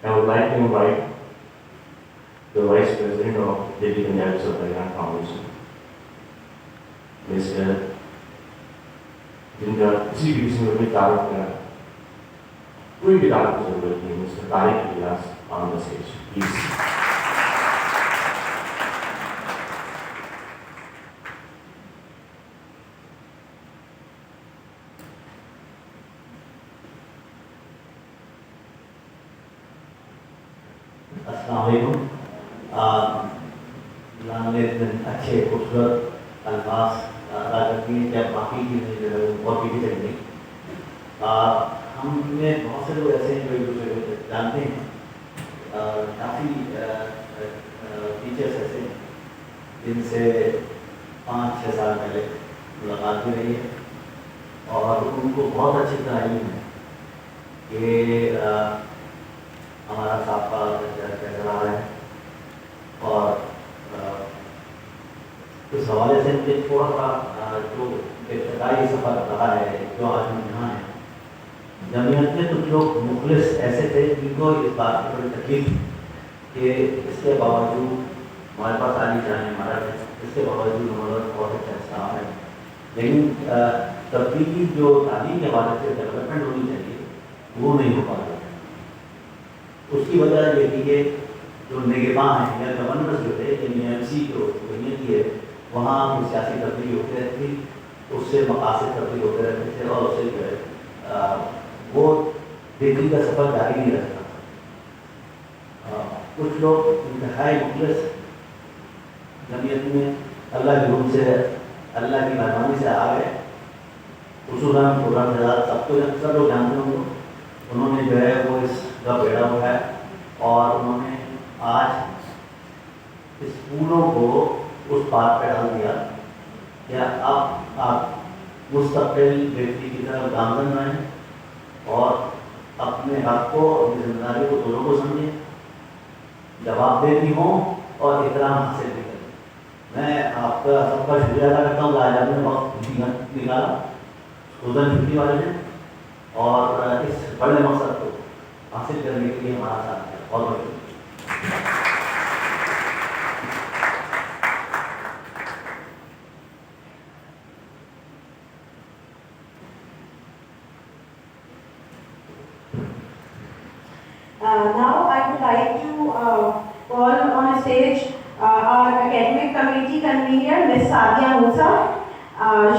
I would like to invite the Vice President of Delhi Punjab Supply Foundation, Mr. जिनका किसी भी किस्म में तारुफ करा कोई भी तारुफ की जरूरत नहीं, mister Tariq Ilyas on the stage please. अच्छे खूबसूरत अल्फाज रखी जब बाकी चीज़ें जो है वो बहुत पीछे चली गई। हमने बहुत से लोग ऐसे हैं जो एक दूसरे को जानते हैं, काफ़ी टीचर्स ऐसे जिनसे 5-6 साल पहले मुलाकात भी रही है और उनको बहुत अच्छी तरह इल्म है कि हमारा साहबा कैसा रहा है। और इस हवाले से मुझे थोड़ा सा जो इब्तदाई सफ़र रहा है, जो आज हम यहाँ हैं, जमीयत में कुछ लोग मुखलिस ऐसे थे जिनको इस बात की बड़ी तकलीफ कि इसके बावजूद हमारे पास आनी जाने हमारा है, इसके बावजूद हमारा बहुत अच्छा स्टाफ है, लेकिन तब्दीली जो तालीम के हवाले से डेवलपमेंट होनी चाहिए वो नहीं हो पा रहा है। उसकी वजह ये थी कि जो निगरान हैं या गवर्नर्स जो थे, MC जो दुनिया की है, वहाँ वो सियासी तब्दीली होती रहती थी, उससे मकासद तब्दील होते रहते थे और उससे जो है वो बेहतरी का सफ़र जारी नहीं रहता था। कुछ लोग इंतहाई मुखलिस जमीयत में अल्लाह के हुक्म से, अल्लाह की मेहरबानी से आ गए। खुसूसन खुर्रम सबको सब लोग जानते होंगे, उन्होंने जो है वो इसका बेड़ा उठाया और उन्होंने आज इस स्कूलों को उस बात पर डाल दिया या अब आप मुस्तकिल बेहतरी की तरफ गामजन रहें और अपने हक को और जिम्मेदारी को दोनों को समझें, जवाबदेही हो और एहतराम हासिल भी करें। मैं आपका सबका शुक्रिया अदा करता हूँ आज आपने वक्त निकाला खुदन छुट्टी वाले ने और इस बड़े मकसद को हासिल करने के लिए हमारा साथ है। बहुत बहुत now I would like to call on stage our academic committee convener, Ms. Sadia Musa.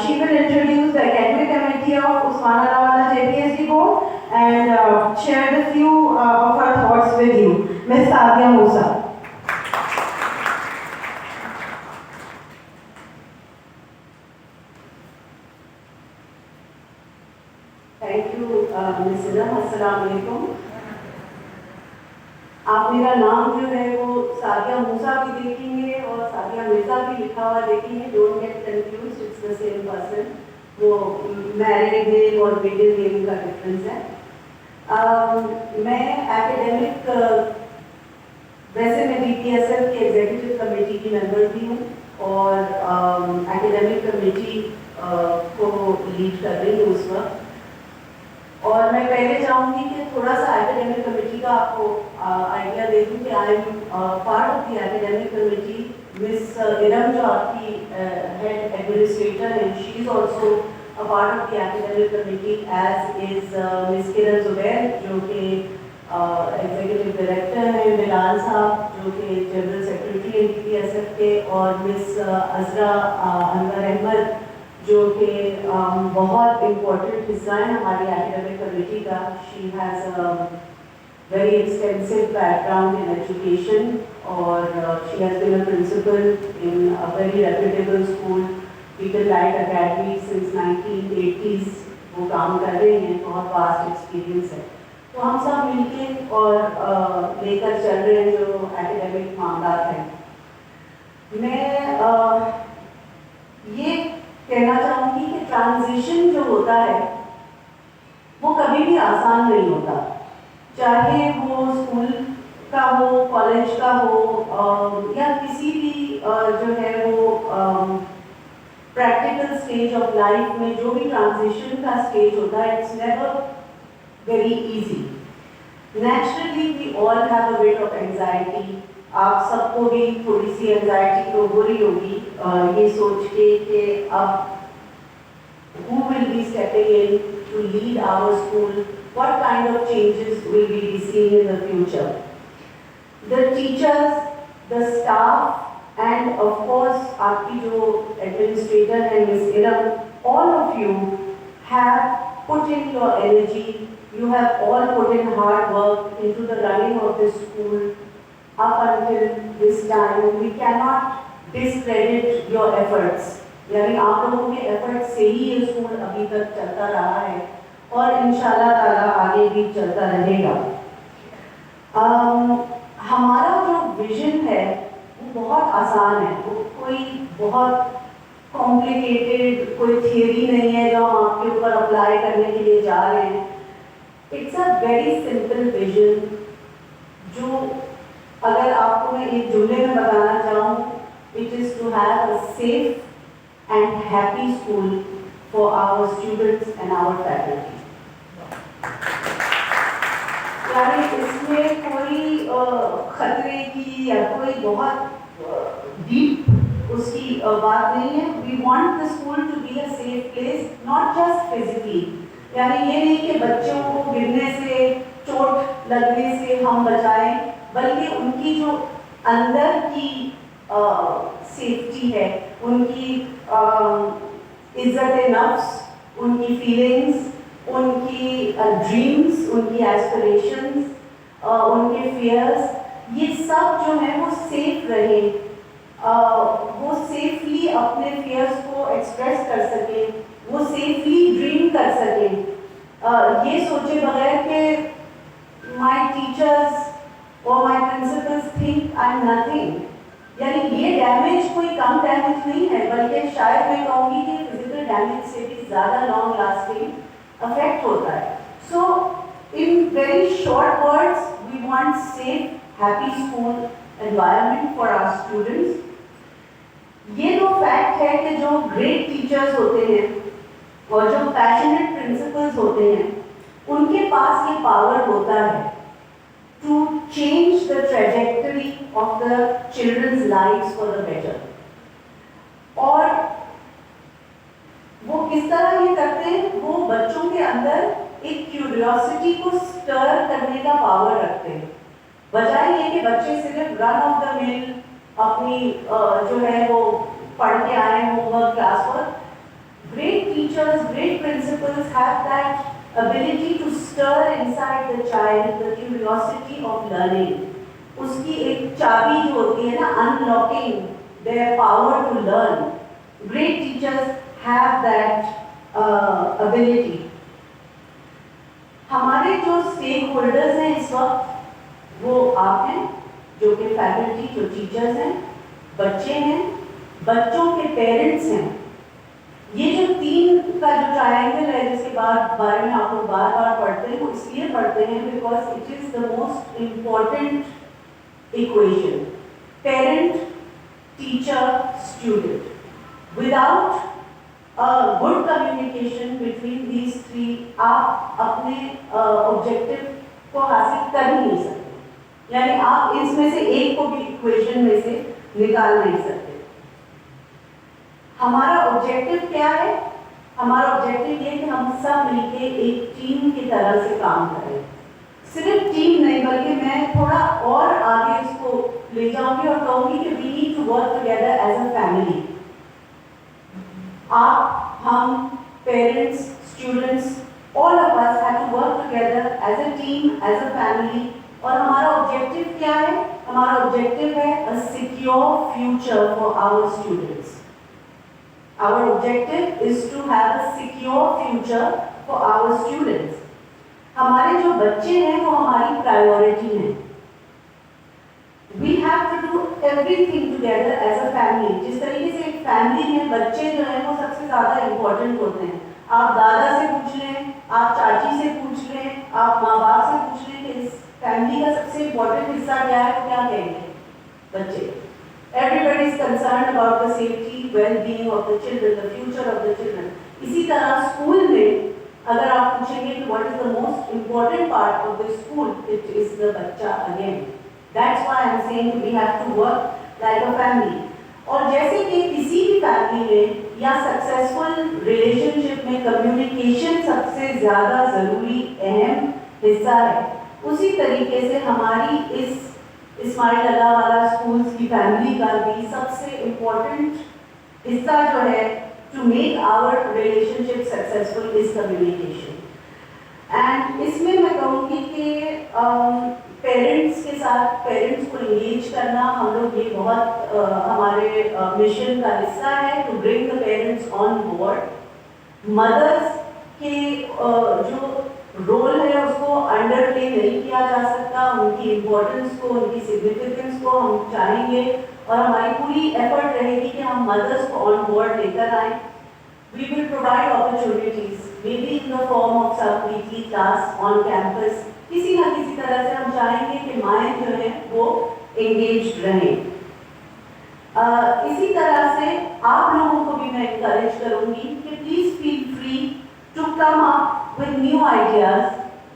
She will introduce the academic committee of Usman Alawala JPSD Board and share a few of her thoughts with you. Ms. Sadia Musa. Thank you, Ms. Sidam. Assalamu alaikum. आप मेरा नाम जो है वो सादिया मूसा भी देखेंगे और सादिया मिर्जा भी लिखा हुआ देखेंगे। Don't get confused, it's the same person. वो मैरिड नेम और मिडिल नेम का डिफरेंस है। मैं एकेडमिक वैसे मैं BPSL की एग्जीक्यूटिव कमेटी की मेंबर भी हूँ और एकेडमिक कमेटी को लीड कर रही हूँ उस वक्त। और मैं पहले चाहूँगी कि थोड़ा सा एकेडमिक कमेटी का आपको आइडिया दे दूँ कि I am part of the academic committee. Miss Iram जो आपकी हेड एडमिनिस्ट्रेटर है, she is also a part of the academic committee, as is miss Kiran Zubair जो कि एग्जीक्यूटिव डायरेक्टर हैं, बिलाल साहब जो कि जनरल सेक्रेटरी हैं BPSF के, और मिस अजरा अनवर अहमद जो कि बहुत इम्पोर्टेंट हिस्सा है हमारी एकेडमिक कमेटी का। She has very extensive background in education और she has been a principal in a very reputable school people light academy since 1980s वो काम कर रहे हैं, बहुत वास्ट एक्सपीरियंस है। तो हम सब मिलके और लेकर चल रहे हैं जो एकेडमिक मामला है। मैं ये कहना चाहूँगी कि ट्रांजिशन जो होता है वो कभी भी आसान नहीं होता, चाहे वो स्कूल का हो, कॉलेज का हो या किसी भी जो है वो प्रैक्टिकल स्टेज ऑफ लाइफ में जो भी ट्रांजिशन का स्टेज होता है, it's never very easy. Naturally, we all have a bit of anxiety. आप सबको भी थोड़ी सी एंजाइटी तो हो रही होगी ये सोच के कि अब who will be stepping in to lead our school, what kind of changes will we be seeing in the future. The teachers, the staff, and of course आपकी जो administrator है Miss Iram, all of you have put in your energy. You have all put in hard work into the running of this school up until this time. We cannot discredit your efforts. यानी आप लोगों के efforts से ही ये school अभी तक चलता रहा है और इंशाल्लाह ताला आगे भी चलता रहेगा। हमारा जो विजन है वो बहुत आसान है, वो कोई बहुत कॉम्प्लिकेटेड कोई थियरी नहीं है जो हम आपके ऊपर अप्लाई करने के लिए जा रहे हैं। It's a very simple vision जो अगर आपको मैं एक जुमले में बताना चाहूँ, it is to have a safe and happy school for our students and our faculty. यानी इसमें कोई खतरे की या कोई बहुत डीप उसकी बात नहीं है। We want the school to be a safe place, not just physically, यानी ये नहीं कि बच्चों को गिरने से चोट लगने से हम बचाएं, बल्कि उनकी जो अंदर की सेफ्टी है, उनकी इज्जत नफ्स, उनकी फीलिंग्स, उनकी ड्रीम्स, उनकी एस्पिरेशंस, उनके फियर्स, ये सब जो है वो सेफ रहे, वो सेफली अपने फियर्स को एक्सप्रेस कर सके, वो सेफली ड्रीम कर सके, ये सोचे बगैर कि माय टीचर्स और my principles think I am nothing. यानी ये डैमेज कोई कम डैमेज नहीं है, बल्कि शायद मैं कहूँगी कि फिजिकल डैमेज से भी ज़्यादा लॉन्ग लास्टिंग अफेक्ट होता है। So in very short words, we want safe happy school environment for our students. ये तो फैक्ट है कि जो ग्रेट टीचर्स होते हैं और जो पैशनेट प्रिंसिपल्स होते हैं, उनके पास ये पावर होता है to change the trajectory of the children's lives for the better. और वो किस तरह ये करते हैं, वो बच्चों के अंदर एक क्यूरियोसिटी को स्टर करने का पावर रखते हैं। बजाय ये कि बच्चे सिर्फ रन ऑफ द मिल अपनी जो है वो पढ़ के आए homework class work, great teachers, great principals have that ability to stir inside the child the curiosity of learning. उसकी एक चाबी जो होती है ना, unlocking their power to learn. Great teachers have that ability. हमारे जो स्टेक होल्डर्स हैं इस वक्त, वो आप हैं जो कि फैकल्टी, जो टीचर्स हैं, बच्चे हैं, बच्चों के पेरेंट्स हैं। ये जो तीन का जो ट्रायंगल है जिसके बारे में आप लोग बार बार पढ़ते हैं, वो इसलिए पढ़ते हैं because it is the most important equation, parent teacher student. Without good communication between these three आप अपने ऑब्जेक्टिव को हासिल कर ही नहीं सकते। यानी आप इसमें से एक को भी इक्वेशन में से निकाल नहीं सकते। हमारा ऑब्जेक्टिव क्या है? हमारा ऑब्जेक्टिव ये कि हम सब मिलके एक टीम की तरह से काम करें। सिर्फ टीम नहीं, बल्कि मैं थोड़ा और आगे इसको ले जाऊंगी और कहूंगी कि we need to work together as a family. आप, हम, parents, students, all of us have to work together as a team, as a family. और हमारा ऑब्जेक्टिव क्या है? हमारा ऑब्जेक्टिव है a secure future for our students. Our objective is to have a secure future for our students. हमारे जो बच्चे हैं वो हमारी प्रायोरिटी हैं। We have to do everything together as a family. जिस तरीके से एक फैमिली में बच्चे जो हैं वो सबसे ज़्यादा इम्पोर्टेंट होते हैं। आप दादा से पूछ लें, आप चाची से पूछ लें, आप माँ बाप से पूछ लें कि इस फैमिली का सबसे इम्पोर्टेंट हिस्सा क्या है, वो क्या कहेंगे? बच्चे। Everybody is concerned about the safety, well-being of the children, the future of the children. इसी तरह स्कूल में अगर आप पूछेंगे कि what is the most important part of the school, it is the बच्चा again. That's why I'm saying we have to work like a family. और जैसे कि किसी भी फैमिली में या सक्सेसफुल रिलेशनशिप में कम्युनिकेशन सबसे ज़्यादा ज़रूरी अहम हिस्सा है, उसी तरीके से हमारी इस इस्माइल अल्लाह वाला स्कूल्स की फैमिली का भी सबसे इम्पोर्टेंट हिस्सा जो है to make our relationship successful is communication. And इसमें मैं कहूँगी कि पेरेंट्स के साथ पेरेंट्स को इंगेज करना, हम लोग ये बहुत हमारे मिशन का हिस्सा है to bring the parents on board. Mothers के जो रोल है उसको अंडर प्ले नहीं किया जा सकता, उनकी इम्पोर्टेंस को, उनकी सिग्निफिकेंस को हम चाहेंगे और हमारी पूरी एफर्ट रहेगी कि हम मदर्स को ऑन बोर्ड लेकर आए. We will provide opportunities, maybe in the form of some weekly class on campus. किसी ना किसी तरह से हम चाहेंगे कि माएँ जो हैं वो engaged रहें. इसी तरह से आप लोगों को भी मैं encourage करूँगी कि please feel free to come up with new ideas,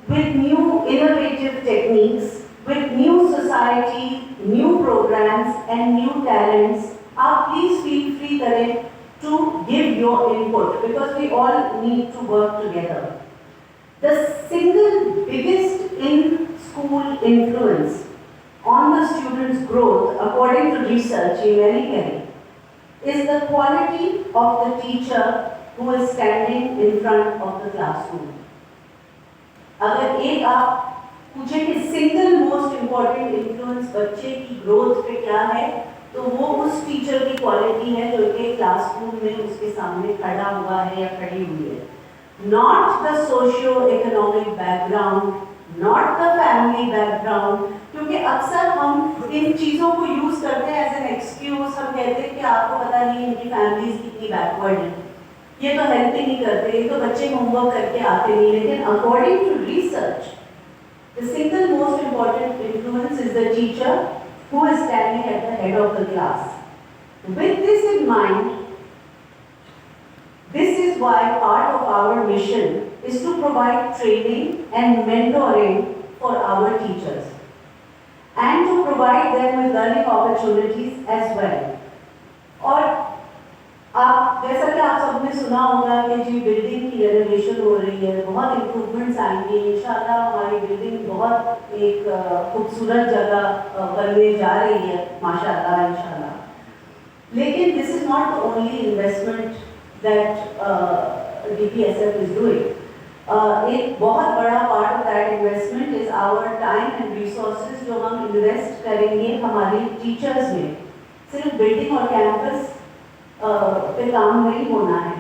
with new innovative techniques, with new society, new programs and new talents. आप please feel free करें to give your input because we all need to work together. The single biggest in-school influence on the students' growth, according to research in America, is the quality of the teacher who is standing in front of the classroom. अगर एक आप पूछे कि single most important influence बच्चे की growth पे क्या है, तो वो उस टीचर की क्वालिटी है जो कि क्लासरूम में उसके सामने खड़ा हुआ है या खड़ी हुई है. Not the socio economic background, not the family background, क्योंकि अक्सर हम इन चीज़ों को यूज़ करते हैं एज एन एक्सक्यूज. हम कहते हैं कि आपको पता नहीं इनकी फैमिलीज कितनी बैकवर्ड है, ये तो हेल्प ही नहीं करते, ये तो बच्चे होमवर्क करके आते नहीं. लेकिन according to research the single most important influence is the teacher who is standing at the head of the class. With this in mind, this is why part of our mission is to provide training and mentoring for our teachers and to provide them with learning opportunities as well. और आप जैसा कि आप सबने सुना होगा कि जी building की रेनोवेशन हो रही है, बहुत इम्प्रूवमेंट्स आएंगे इंशाल्लाह. हमारी बिल्डिंग बहुत एक खूबसूरत जगह बनने जा रही है माशाल्लाह इंशाल्लाह. लेकिन this is not the only investment that DPSF is doing. एक बहुत बड़ा part of that investment is our time and resources जो हम इन्वेस्ट करेंगे हमारे टीचर्स में. सिर्फ बिल्डिंग और कैंपस पे काम नहीं होना है.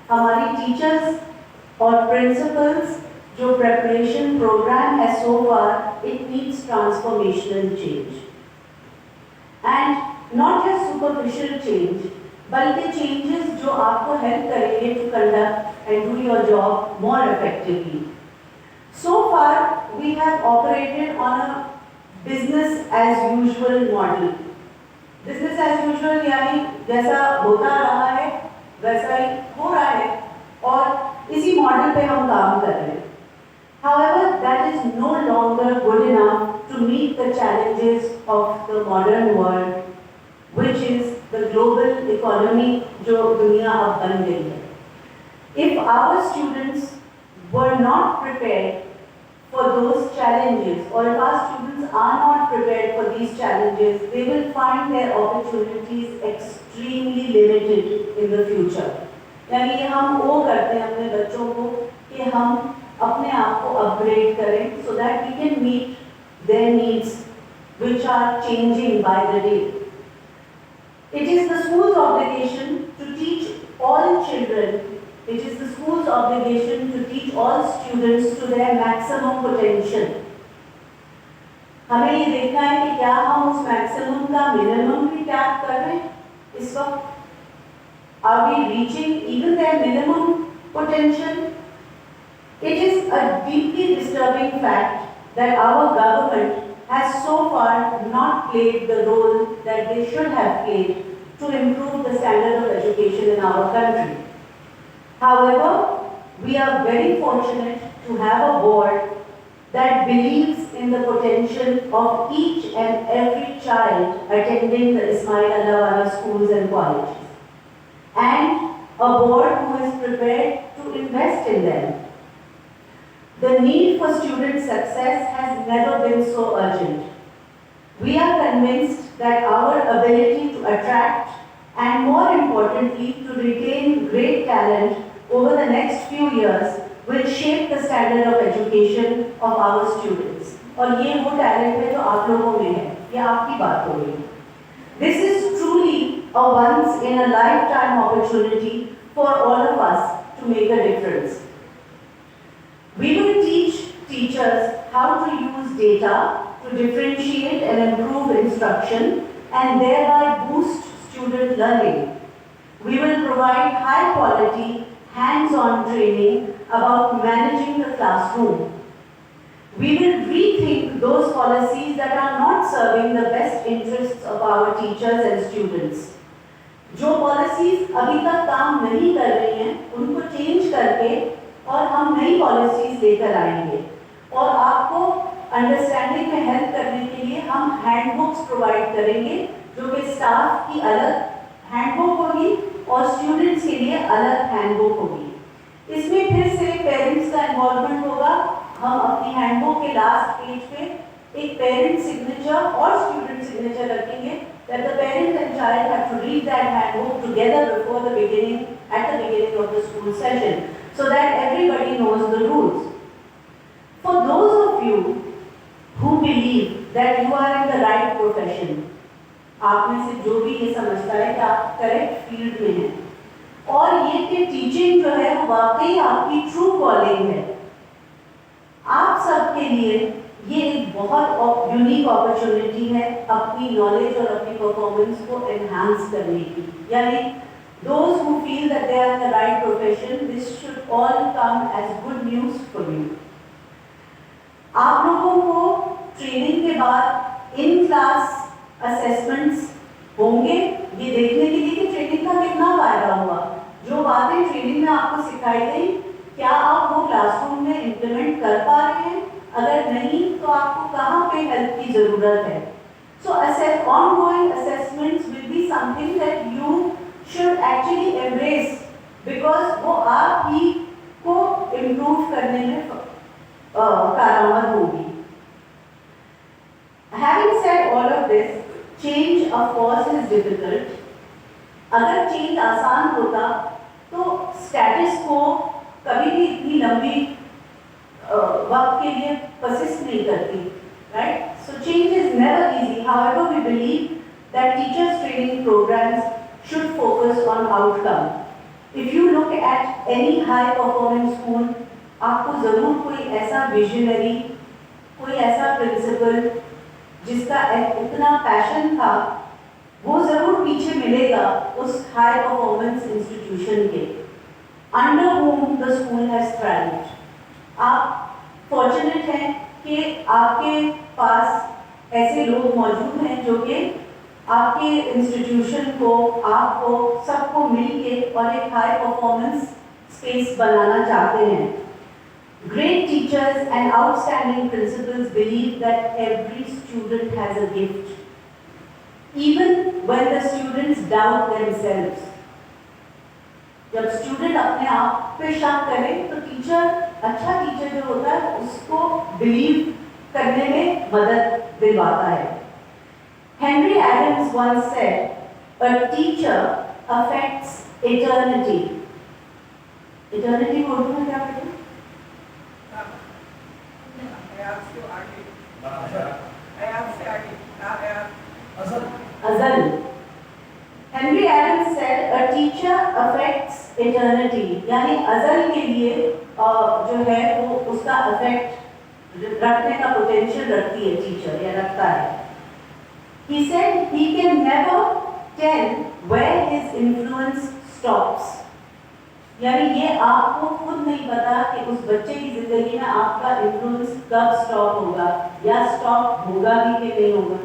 हमारी टीचर्स और प्रिंसिपल्स जो प्रेपरेशन प्रोग्राम है so far, it needs transformational change and not just superficial change, बल्कि चेंजेस जो आपको हेल्प करेंगे to conduct and do your job more effectively. So far we have operated on a business as usual model. Business as usual यानी जैसा होता रहा है वैसा ही हो रहा है और इसी मॉडल पे हम काम कर रहे हैं. However, that is no longer good enough to meet the challenges of the modern world, which is the global economy जो दुनिया अब बन गई है. If our students were not prepared for those challenges, or if our students are not prepared for these challenges, they will find their opportunities extremely limited in the future. यानी हम वो करते हैं अपने बच्चों को कि हम अपने आप को अपग्रेड करें so that we can meet their needs which are changing by the day. It is the school's obligation to teach all children. It is the school's obligation to teach all students to their maximum potential. हमें ये देखना है कि क्या हम उस maximum का minimum भी टैप कर रहे हैं इस वक्त. Are we reaching even their minimum potential? It is a deeply disturbing fact that our government has so far not played the role that they should have played to improve the standard of education in our country. However, we are very fortunate to have a board that believes in the potential of each and every child attending the Ismail Allahabad schools and colleges, and a board who is prepared to invest in them. The need for student success has never been so urgent. We are convinced that our ability to attract and, more importantly, to retain great talent over the next few years will shape the standard of education of our students. और ये वो talent है जो आप लोगों में है, ये आपकी बात हो रही है. This is truly a once in a lifetime opportunity for all of us to make a difference. We will teach teachers how to use data to differentiate and improve instruction and thereby boost student learning. We will provide high quality, hands-on training about managing the classroom. We will rethink those policies that are not serving the best interests of our teachers and students. जो policies अभी तक काम नहीं कर रही हैं, उनको change करके और हम नई policies लेकर आएंगे. और आपको understanding में help करने के लिए हम handbooks provide करेंगे, जो कि staff की अलग handbook होगी और students के लिए अलग handbook होगी. इसमें फिर से पेरेंट्स का इन्वॉल्वमेंट होगा. हम अपनी हैंडबुक के लास्ट पेज पे एक पेरेंट सिग्नेचर और स्टूडेंट सिग्नेचर रखेंगे that the parent and child have to read that handbook together at the beginning of the school session, so that everybody knows the rules. For those of you who believe that you are in the right profession, आप में से जो भी ये समझता है कि आप करेक्ट फील्ड में हैं और ये कि टीचिंग जो है वो वाकई आपकी ट्रू कॉलिंग है, आप सबके लिए ये एक बहुत यूनिक अपॉर्चुनिटी है अपनी नॉलेज और अपनी परफॉर्मेंस को एनहांस करने की. यानी those who feel that they are in the right profession, this should all come as good news for you. आप लोगों को ट्रेनिंग के बाद इन क्लास असेसमेंट्स होंगे ये देखने के लिए कि ट्रेनिंग का कितना फायदा हुआ. जो बातें ट्रेनिंग में आपको सिखाई गई, क्या आप वो क्लासरूम में इम्प्लीमेंट कर पा रहे हैं? अगर नहीं तो आपको कहाँ पे हेल्प की जरूरत है? So ongoing assessments will be something that you should actually embrace because वो आप ही को improve करने में कारगर होगी. Having said all of this, change of course is difficult. अगर change आसान होता तो status quo कभी भी इतनी लंबी वक्त के लिए persist नहीं करती, right? So change is never easy. However, we believe that teachers training programs should focus on outcome. If you look at any high performing school, आपको जरूर कोई ऐसा visionary, कोई ऐसा principal जिसका इतना passion था, वो जरूर पीछे मिलेगा उस high performance institution के, under whom the school has thrived. आप fortunate हैं कि आपके पास ऐसे लोग मौजूद हैं जो कि आपके इंस्टीट्यूशन को, आपको, सबको मिलके और एक हाई परफॉर्मेंस स्पेस बनाना चाहते हैं. Great teachers and outstanding principals believe that every student has a gift, even when the students doubt themselves. जब स्टूडेंट अपने आप पे शक करे तो टीचर, अच्छा टीचर जो होता है उसको बिलीव करने में मदद दिलवाता है. Henry Adams once said, "A teacher affects eternity." Eternity को उर्दू में क्या कहते हैं? अज़ल. Henry Adams said, "A teacher affects eternity." यानी अज़ल के लिए जो है वो उसका अफेक्ट रखने का पोटेंशियल रखती है टीचर या रखता है. He said he can never tell where his influence stops. यानी ये आपको खुद नहीं पता कि उस बच्चे की जिंदगी में आपका इन्फ्लुएंस कब स्टॉप होगा या स्टॉप होगा भी कि नहीं होगा.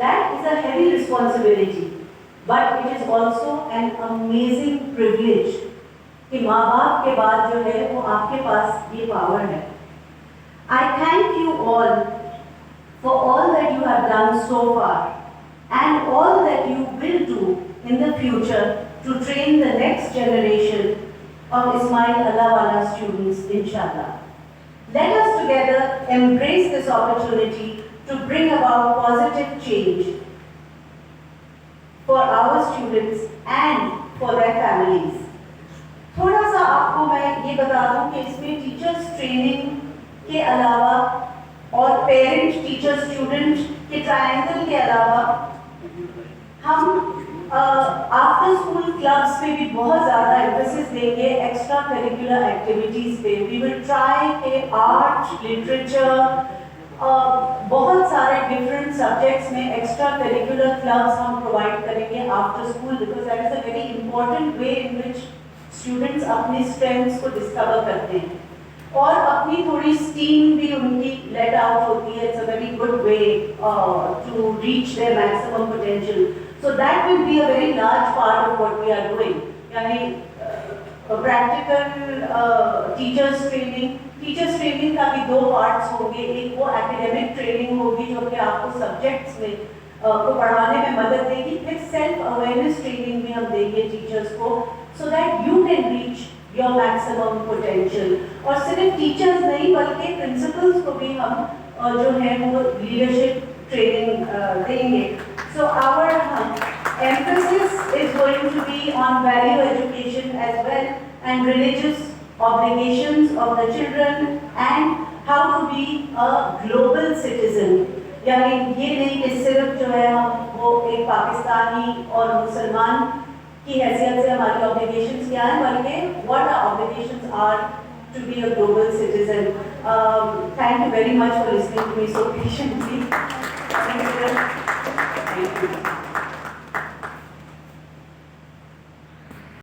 That is a heavy responsibility, but it is also an amazing privilege. कि माँ बाप के बाद जो है वो आपके पास ये पावर है। I thank you all for all that you have done so far and all that you will do in the future to train the next generation of Ismail Allahwala students, inshallah. Let us together embrace this opportunity to bring about positive change for our students and for their families. थोड़ा सा आपको मैं ये बता दूं कि इसमें teachers training के अलावा और पेरेंट टीचर स्टूडेंट के ट्रायंगल के अलावा हम आफ्टर स्कूल क्लब्स पे भी बहुत ज़्यादा एम्फेसिस देंगे एक्स्ट्रा करिकुलर एक्टिविटीज़ पे। वी विल ट्राई के आर्ट, लिटरेचर, बहुत सारे डिफरेंट सब्जेक्ट्स में एक्स्ट्रा करिकुलर क्लब्स हम प्रोवाइड करेंगे after school, because that is a very important way in which students अपनी स्ट्रेंथ्स को डिस्कवर करते हैं और अपनी थोड़ी स्टीम भी उनकी लेट आउट होती है। It's a very good way to reach their maximum potential, so that will be a very large part of what we are doing. यानी प्रैक्टिकल टीचर्स ट्रेनिंग का भी 2 पार्ट्स होंगे। एक वो एकेडमिक ट्रेनिंग होगी जो कि आपको सब्जेक्ट्स में को पढ़ाने में मदद देगी, फिर सेल्फ अवेयरनेस ट्रेनिंग भी हम देंगे टीचर्स को, so that you can reach your maximum potential. और सिर्फ टीचर्स नहीं बल्कि प्रिंसिपल्स को भी हम जो है वो लीडरशिप ट्रेनिंग देंगे। So our emphasis is going to be on value education as well and religious obligations of the children and how to be a global citizen। यानी ये नहीं कि सिर्फ जो है हम वो एक पाकिस्तानी और मुसलमान की हैसियत से हमारी obligations क्या हैं, बल्कि what our obligations are to be a global citizen। Thank you very much for listening to me so patiently। Thank you.